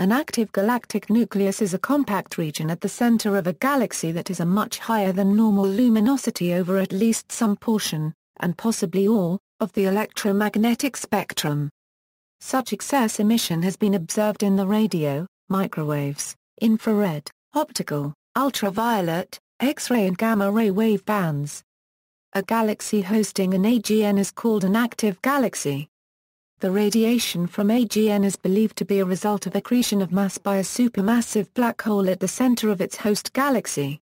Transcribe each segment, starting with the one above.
An active galactic nucleus is a compact region at the center of a galaxy that is a much higher than normal luminosity over at least some portion, and possibly all, of the electromagnetic spectrum. Such excess emission has been observed in the radio, microwaves, infrared, optical, ultraviolet, X-ray and gamma-ray wave bands. A galaxy hosting an AGN is called an active galaxy. The radiation from AGN is believed to be a result of accretion of mass by a supermassive black hole at the center of its host galaxy.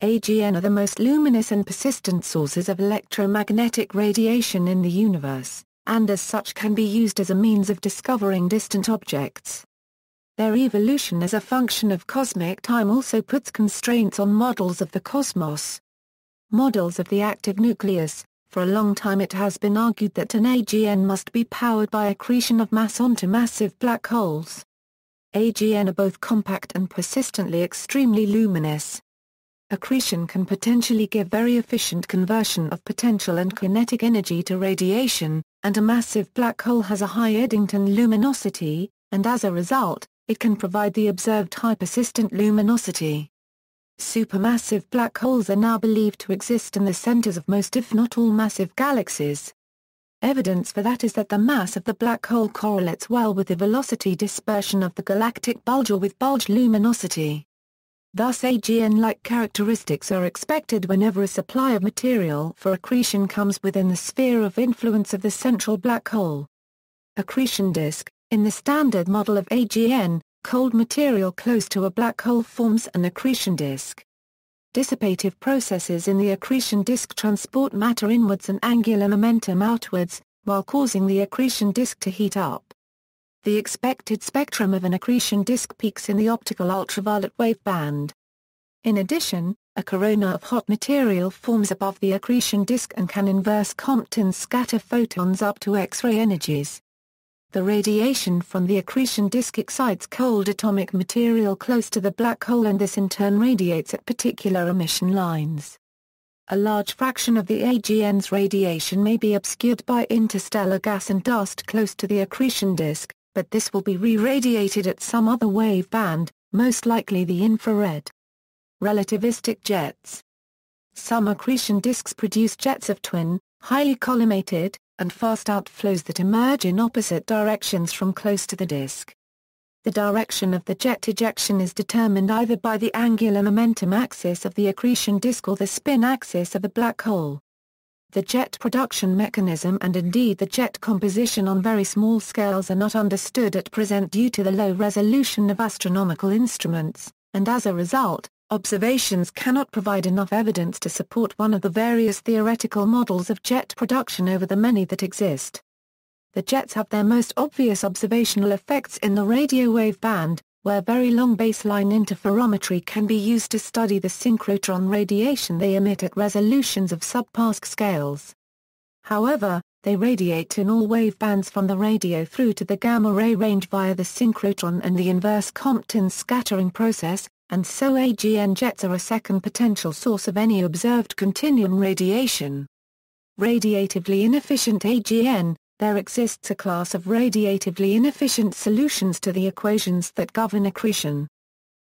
AGN are the most luminous and persistent sources of electromagnetic radiation in the universe, and as such can be used as a means of discovering distant objects. Their evolution as a function of cosmic time also puts constraints on models of the cosmos. Models of the active nucleus. For a long time it has been argued that an AGN must be powered by accretion of mass onto massive black holes. AGN are both compact and persistently extremely luminous. Accretion can potentially give very efficient conversion of potential and kinetic energy to radiation, and a massive black hole has a high Eddington luminosity, and as a result, it can provide the observed high persistent luminosity. Supermassive black holes are now believed to exist in the centers of most if not all massive galaxies. Evidence for that is that the mass of the black hole correlates well with the velocity dispersion of the galactic bulge or with bulge luminosity. Thus AGN-like characteristics are expected whenever a supply of material for accretion comes within the sphere of influence of the central black hole. Accretion disk. In the standard model of AGN, cold material close to a black hole forms an accretion disk. Dissipative processes in the accretion disk transport matter inwards and angular momentum outwards, while causing the accretion disk to heat up. The expected spectrum of an accretion disk peaks in the optical ultraviolet wave band. In addition, a corona of hot material forms above the accretion disk and can inverse Compton scatter photons up to X-ray energies. The radiation from the accretion disk excites cold atomic material close to the black hole and this in turn radiates at particular emission lines. A large fraction of the AGN's radiation may be obscured by interstellar gas and dust close to the accretion disk, but this will be re-radiated at some other wave band, most likely the infrared. Relativistic jets. Some accretion disks produce jets of twin, highly collimated, and fast outflows that emerge in opposite directions from close to the disk. The direction of the jet ejection is determined either by the angular momentum axis of the accretion disk or the spin axis of the black hole. The jet production mechanism and indeed the jet composition on very small scales are not understood at present due to the low resolution of astronomical instruments, and as a result, observations cannot provide enough evidence to support one of the various theoretical models of jet production over the many that exist. The jets have their most obvious observational effects in the radio wave band, where very long baseline interferometry can be used to study the synchrotron radiation they emit at resolutions of sub-pascal scales. However, they radiate in all wavebands from the radio through to the gamma-ray range via the synchrotron and the inverse Compton scattering process, and so AGN jets are a second potential source of any observed continuum radiation. Radiatively inefficient AGN. There exists a class of radiatively inefficient solutions to the equations that govern accretion.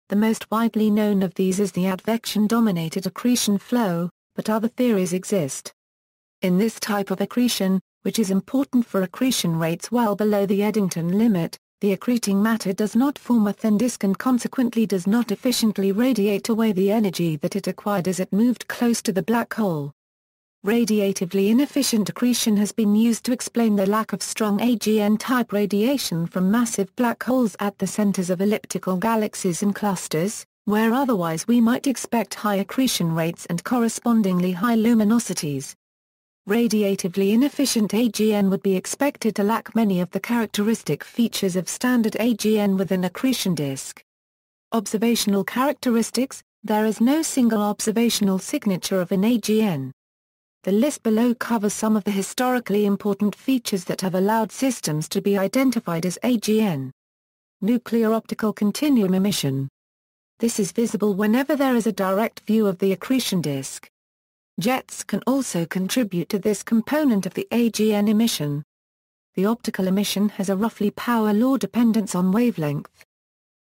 The most widely known of these is the advection-dominated accretion flow, but other theories exist. In this type of accretion, which is important for accretion rates well below the Eddington limit, the accreting matter does not form a thin disk and consequently does not efficiently radiate away the energy that it acquired as it moved close to the black hole. Radiatively inefficient accretion has been used to explain the lack of strong AGN-type radiation from massive black holes at the centers of elliptical galaxies and clusters, where otherwise we might expect high accretion rates and correspondingly high luminosities. Radiatively inefficient AGN would be expected to lack many of the characteristic features of standard AGN with an accretion disk. Observational characteristics. There is no single observational signature of an AGN. The list below covers some of the historically important features that have allowed systems to be identified as AGN. Nuclear optical continuum emission. This is visible whenever there is a direct view of the accretion disk. Jets can also contribute to this component of the AGN emission. The optical emission has a roughly power law dependence on wavelength.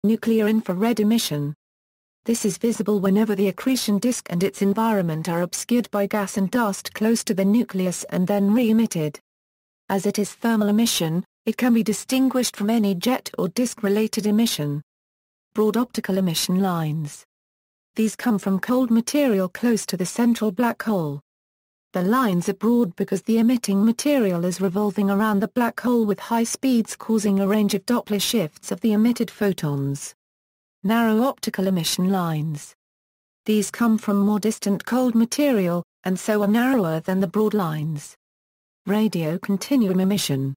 Nuclear infrared emission. This is visible whenever the accretion disk and its environment are obscured by gas and dust close to the nucleus and then re-emitted. As it is thermal emission, it can be distinguished from any jet or disk-related emission. Broad optical emission lines. These come from cold material close to the central black hole. The lines are broad because the emitting material is revolving around the black hole with high speeds causing a range of Doppler shifts of the emitted photons. Narrow optical emission lines. These come from more distant cold material, and so are narrower than the broad lines. Radio continuum emission.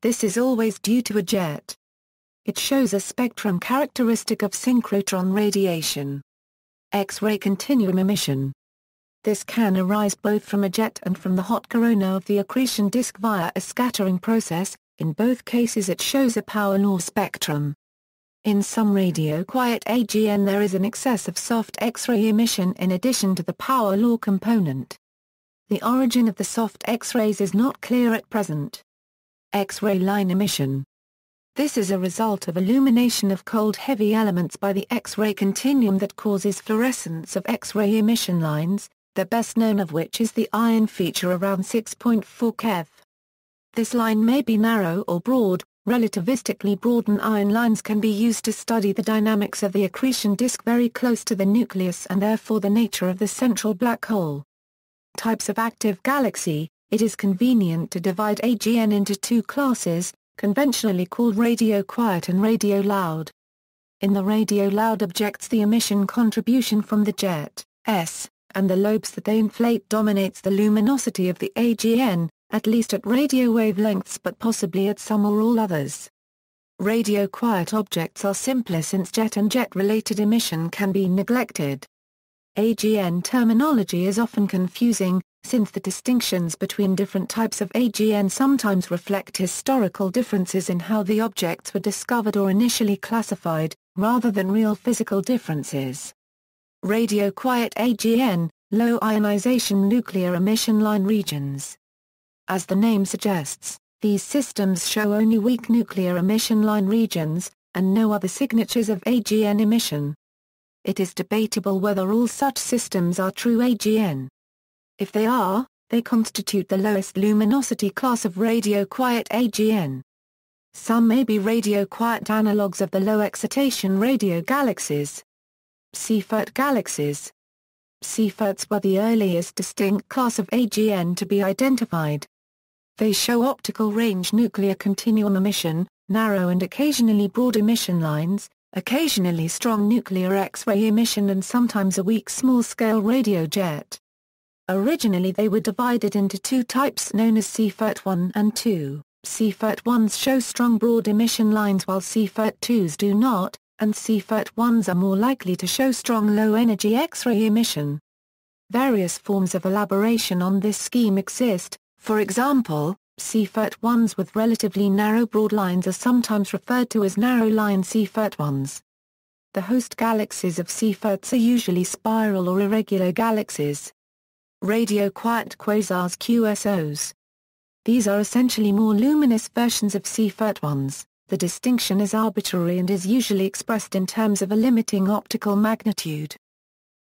This is always due to a jet. It shows a spectrum characteristic of synchrotron radiation. X-ray continuum emission. This can arise both from a jet and from the hot corona of the accretion disk via a scattering process. In both cases it shows a power law spectrum. In some radio-quiet AGN there is an excess of soft X-ray emission in addition to the power law component. The origin of the soft X-rays is not clear at present. X-ray line emission. This is a result of illumination of cold heavy elements by the X-ray continuum that causes fluorescence of X-ray emission lines, the best known of which is the iron feature around 6.4 keV. This line may be narrow or broad. Relativistically broadened iron lines can be used to study the dynamics of the accretion disk very close to the nucleus and therefore the nature of the central black hole. Types of active galaxy. It is convenient to divide AGN into two classes, conventionally called radio quiet and radio loud. In the radio loud objects the emission contribution from the jet, S, and the lobes that they inflate dominates the luminosity of the AGN, at least at radio wavelengths but possibly at some or all others. Radio quiet objects are simpler since jet and jet-related emission can be neglected. AGN terminology is often confusing, since the distinctions between different types of AGN sometimes reflect historical differences in how the objects were discovered or initially classified, rather than real physical differences. Radio quiet AGN, low ionization nuclear emission line regions. As the name suggests, these systems show only weak nuclear emission line regions, and no other signatures of AGN emission. It is debatable whether all such systems are true AGN. If they are, they constitute the lowest luminosity class of radio-quiet AGN. Some may be radio-quiet analogues of the low-excitation radio galaxies. Seyfert galaxies. Seyferts were the earliest distinct class of AGN to be identified. They show optical range nuclear continuum emission, narrow and occasionally broad emission lines, occasionally strong nuclear X-ray emission and sometimes a weak small-scale radio jet. Originally they were divided into two types known as Seyfert 1 and 2. Seyfert 1s show strong broad emission lines while Seyfert 2s do not, and Seyfert 1s are more likely to show strong low-energy X-ray emission. Various forms of elaboration on this scheme exist. For example, Seyfert 1s with relatively narrow broad lines are sometimes referred to as narrow-line Seyfert 1s. The host galaxies of Seyferts are usually spiral or irregular galaxies. Radio-quiet quasars QSOs. These are essentially more luminous versions of Seyfert 1s. The distinction is arbitrary and is usually expressed in terms of a limiting optical magnitude.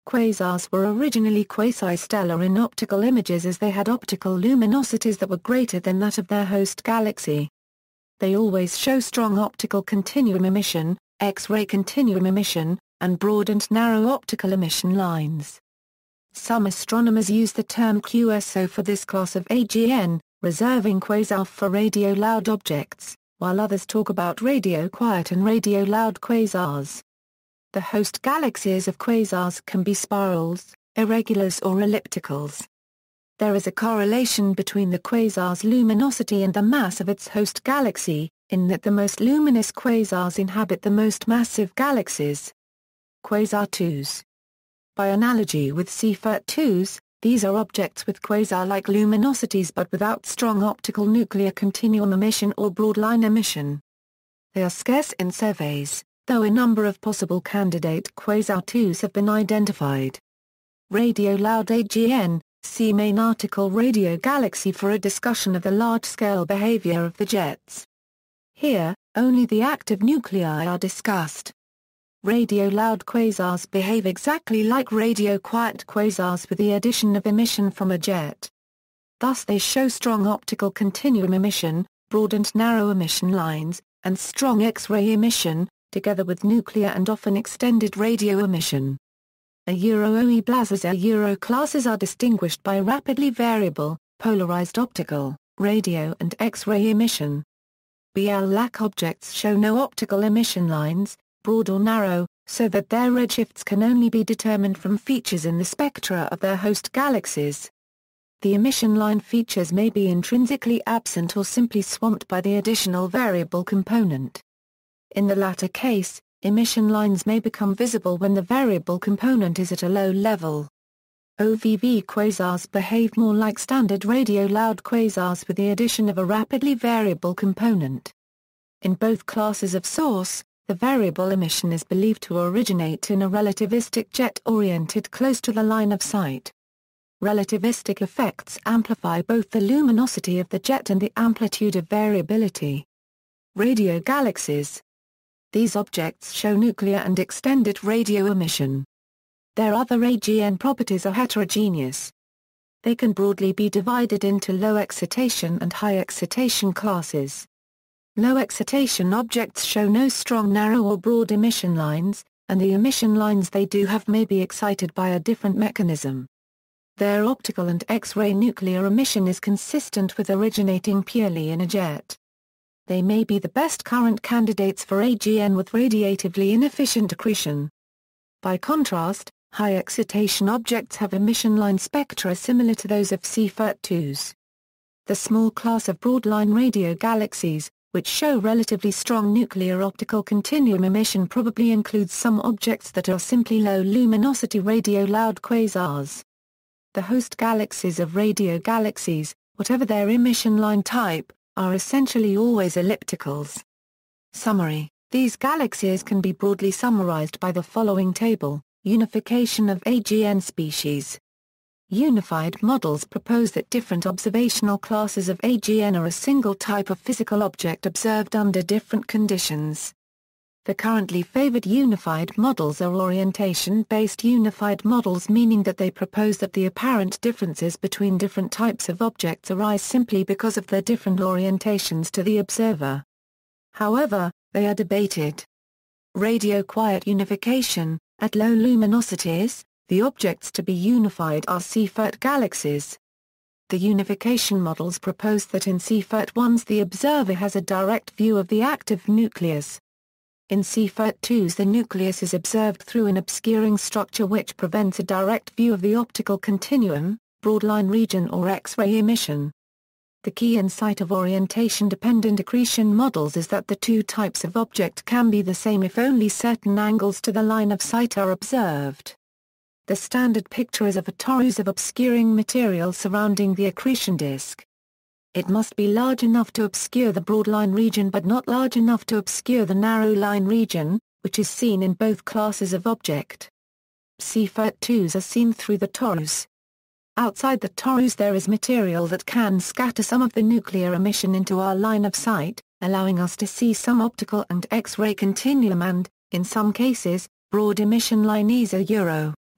Quasars were originally quasi-stellar in optical images as they had optical luminosities that were greater than that of their host galaxy. They always show strong optical continuum emission, X-ray continuum emission, and broad and narrow optical emission lines. Some astronomers use the term QSO for this class of AGN, reserving quasar for radio-loud objects, while others talk about radio-quiet and radio-loud quasars. The host galaxies of quasars can be spirals, irregulars or ellipticals. There is a correlation between the quasar's luminosity and the mass of its host galaxy, in that the most luminous quasars inhabit the most massive galaxies. Quasar 2s. By analogy with Seyfert 2s, these are objects with quasar-like luminosities but without strong optical nuclear continuum emission or broad-line emission. They are scarce in surveys, though a number of possible candidate quasar 2s have been identified. Radio-loud AGN, see main article Radio Galaxy for a discussion of the large-scale behavior of the jets. Here, only the active nuclei are discussed. Radio-loud quasars behave exactly like radio-quiet quasars with the addition of emission from a jet. Thus they show strong optical continuum emission, broad and narrow emission lines, and strong X-ray emission, together with nuclear and often extended radio emission. OE blazars classes are distinguished by rapidly variable, polarized optical, radio and X-ray emission. BL-lac objects show no optical emission lines, broad or narrow, so that their redshifts can only be determined from features in the spectra of their host galaxies. The emission line features may be intrinsically absent or simply swamped by the additional variable component. In the latter case, emission lines may become visible when the variable component is at a low level. OVV quasars behave more like standard radio-loud quasars with the addition of a rapidly variable component. In both classes of source, the variable emission is believed to originate in a relativistic jet oriented close to the line of sight. Relativistic effects amplify both the luminosity of the jet and the amplitude of variability. Radio galaxies. These objects show nuclear and extended radio emission. Their other AGN properties are heterogeneous. They can broadly be divided into low excitation and high excitation classes. Low excitation objects show no strong narrow or broad emission lines, and the emission lines they do have may be excited by a different mechanism. Their optical and X-ray nuclear emission is consistent with originating purely in a jet. They may be the best current candidates for AGN with radiatively inefficient accretion. By contrast, high excitation objects have emission line spectra similar to those of Seyfert-2s. The small class of broadline radio galaxies, which show relatively strong nuclear optical continuum emission, probably includes some objects that are simply low luminosity radio-loud quasars. The host galaxies of radio galaxies, whatever their emission line type, are essentially always ellipticals. Summary: these galaxies can be broadly summarized by the following table: Unification of AGN species. Unified models propose that different observational classes of AGN are a single type of physical object observed under different conditions. The currently favored unified models are orientation-based unified models, meaning that they propose that the apparent differences between different types of objects arise simply because of their different orientations to the observer. However, they are debated. Radio-quiet unification: at low luminosities, the objects to be unified are Seyfert galaxies. The unification models propose that in Seyfert-1s the observer has a direct view of the active nucleus. In Seyfert-2s the nucleus is observed through an obscuring structure which prevents a direct view of the optical continuum, broadline region or X-ray emission. The key insight of orientation-dependent accretion models is that the two types of object can be the same if only certain angles to the line of sight are observed. The standard picture is of a torus of obscuring material surrounding the accretion disk. It must be large enough to obscure the broadline region but not large enough to obscure the narrow line region, which is seen in both classes of object. Seyfert-2s are seen through the torus. Outside the torus there is material that can scatter some of the nuclear emission into our line of sight, allowing us to see some optical and X-ray continuum and, in some cases, broad emission lines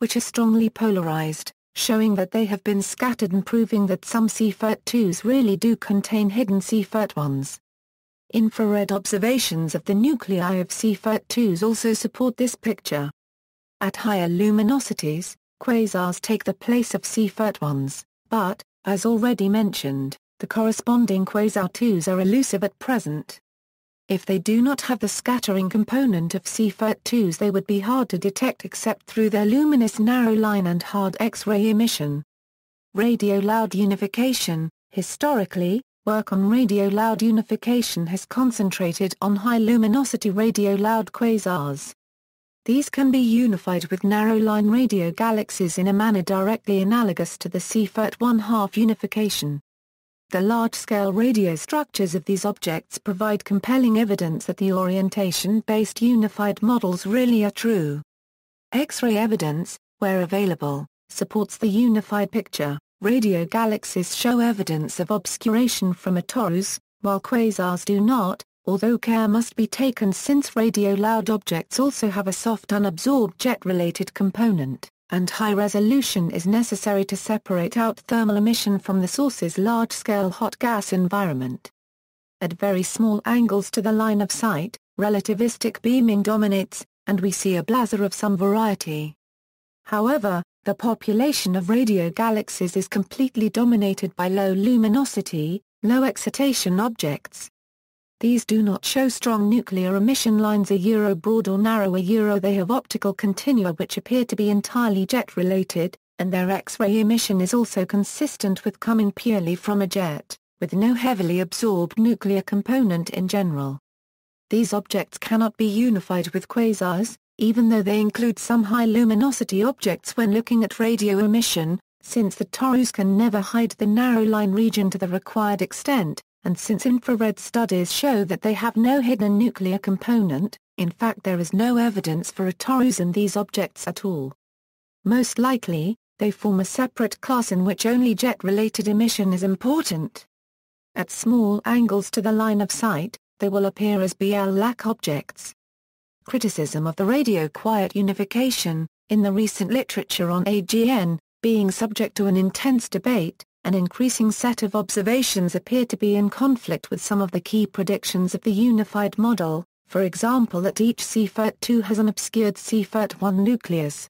which are strongly polarized, showing that they have been scattered and proving that some Seyfert-2s really do contain hidden Seyfert-1s. Infrared observations of the nuclei of Seyfert-2s also support this picture. At higher luminosities, quasars take the place of Seyfert-1s, but, as already mentioned, the corresponding quasar-2s are elusive at present. If they do not have the scattering component of Seyfert-2s they would be hard to detect except through their luminous narrow line and hard X-ray emission. Radio-loud unification: historically, work on radio-loud unification has concentrated on high luminosity radio-loud quasars. These can be unified with narrow-line radio galaxies in a manner directly analogous to the Seyfert-1/2 unification. The large-scale radio structures of these objects provide compelling evidence that the orientation-based unified models really are true. X-ray evidence, where available, supports the unified picture. Radio galaxies show evidence of obscuration from a torus, while quasars do not, although care must be taken since radio-loud objects also have a soft unabsorbed jet-related component, and high resolution is necessary to separate out thermal emission from the source's large-scale hot gas environment. At very small angles to the line of sight, relativistic beaming dominates, and we see a blazar of some variety. However, the population of radio galaxies is completely dominated by low luminosity, low excitation objects. These do not show strong nuclear emission lines broad or narrow they have optical continua which appear to be entirely jet-related, and their X-ray emission is also consistent with coming purely from a jet, with no heavily absorbed nuclear component in general. These objects cannot be unified with quasars, even though they include some high luminosity objects when looking at radio emission, since the torus can never hide the narrow line region to the required extent, and since infrared studies show that they have no hidden nuclear component. In fact there is no evidence for a torus in these objects at all. Most likely, they form a separate class in which only jet-related emission is important. At small angles to the line of sight, they will appear as BL-lac objects. Criticism of the radio-quiet unification, in the recent literature on AGN, being subject to an intense debate, an increasing set of observations appear to be in conflict with some of the key predictions of the unified model, for example that each Seyfert-2 has an obscured Seyfert-1 nucleus.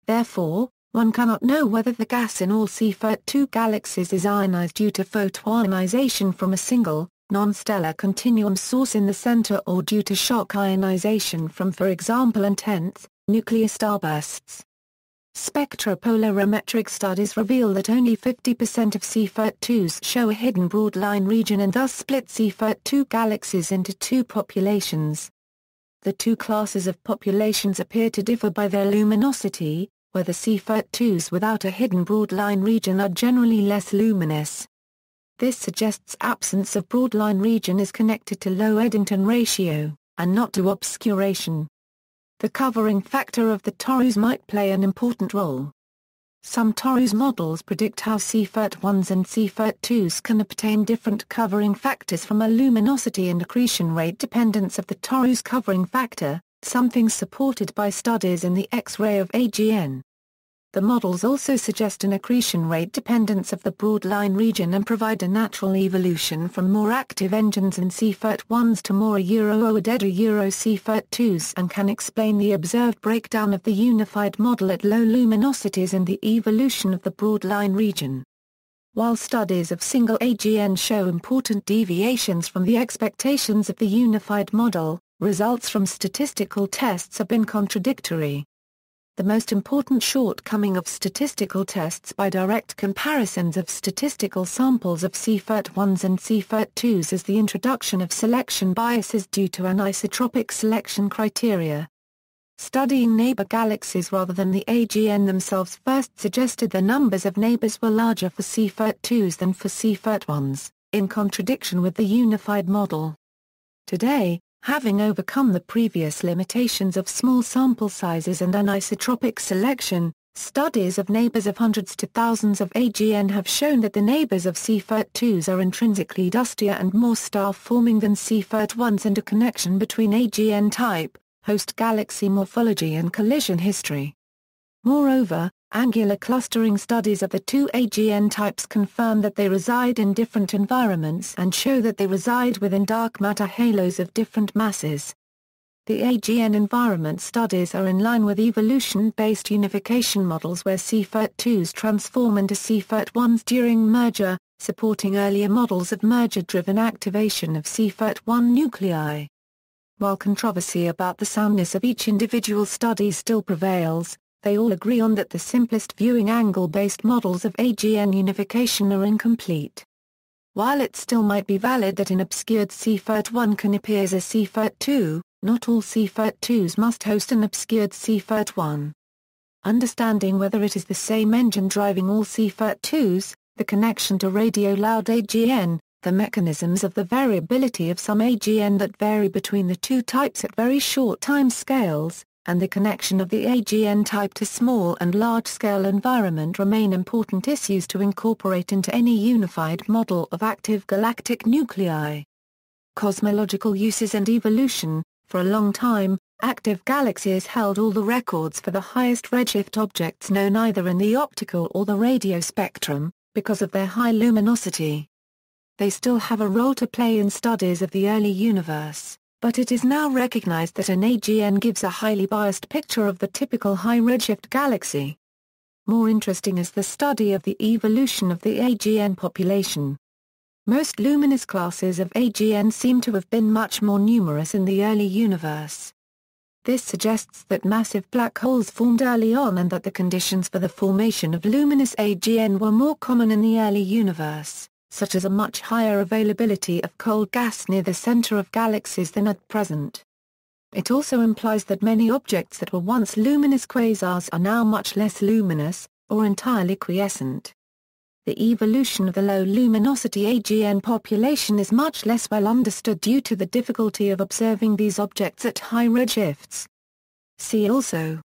Therefore, one cannot know whether the gas in all Seyfert-2 galaxies is ionized due to photoionization from a single, non-stellar continuum source in the center or due to shock ionization from for example intense, nuclear starbursts. Spectropolarimetric studies reveal that only 50% of Seyfert-2s show a hidden broad-line region and thus split Seyfert-2 galaxies into two populations. The two classes of populations appear to differ by their luminosity, where the Seyfert-2s without a hidden broad-line region are generally less luminous. This suggests absence of broad-line region is connected to low Eddington ratio, and not to obscuration. The covering factor of the torus might play an important role. Some torus models predict how Seyfert-1s and Seyfert-2s can obtain different covering factors from a luminosity and accretion rate dependence of the torus covering factor, something supported by studies in the X-ray of AGN. The models also suggest an accretion rate dependence of the broad-line region and provide a natural evolution from more active engines in Seyfert-1s to more dead Seyfert-2s and can explain the observed breakdown of the unified model at low luminosities and the evolution of the broad-line region. While studies of single AGN show important deviations from the expectations of the unified model, results from statistical tests have been contradictory. The most important shortcoming of statistical tests by direct comparisons of statistical samples of Seyfert-1s and Seyfert-2s is the introduction of selection biases due to anisotropic selection criteria. Studying neighbor galaxies rather than the AGN themselves first suggested the numbers of neighbors were larger for Seyfert-2s than for Seyfert-1s, in contradiction with the unified model. Today, having overcome the previous limitations of small sample sizes and anisotropic selection, studies of neighbors of hundreds to thousands of AGN have shown that the neighbors of Seyfert-2s are intrinsically dustier and more star-forming than Seyfert-1s and a connection between AGN type, host galaxy morphology and collision history. Moreover, angular clustering studies of the two AGN types confirm that they reside in different environments and show that they reside within dark matter halos of different masses. The AGN environment studies are in line with evolution-based unification models where Seyfert-2s transform into Seyfert-1s during merger, supporting earlier models of merger-driven activation of Seyfert-1 nuclei. While controversy about the soundness of each individual study still prevails, they all agree on that the simplest viewing angle-based models of AGN unification are incomplete. While it still might be valid that an obscured Seyfert-1 can appear as a Seyfert-2, not all Seyfert-2s must host an obscured Seyfert-1. Understanding whether it is the same engine driving all Seyfert-2s, the connection to radio-loud AGN, the mechanisms of the variability of some AGN that vary between the two types at very short time scales, and the connection of the AGN type to small and large-scale environment remain important issues to incorporate into any unified model of active galactic nuclei. Cosmological uses and evolution. For a long time, active galaxies held all the records for the highest redshift objects known either in the optical or the radio spectrum, because of their high luminosity. They still have a role to play in studies of the early universe, but it is now recognized that an AGN gives a highly biased picture of the typical high redshift galaxy. More interesting is the study of the evolution of the AGN population. Most luminous classes of AGN seem to have been much more numerous in the early universe. This suggests that massive black holes formed early on and that the conditions for the formation of luminous AGN were more common in the early universe, such as a much higher availability of cold gas near the center of galaxies than at present. It also implies that many objects that were once luminous quasars are now much less luminous, or entirely quiescent. The evolution of the low luminosity AGN population is much less well understood due to the difficulty of observing these objects at high redshifts. See also: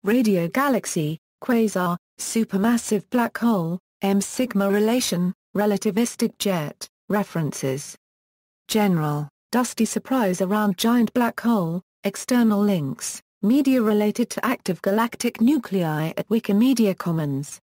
radio galaxy, quasar, supermassive black hole, M-sigma relation, relativistic jet. References. General, dusty surprise around giant black hole, external links, media related to active galactic nuclei at Wikimedia Commons.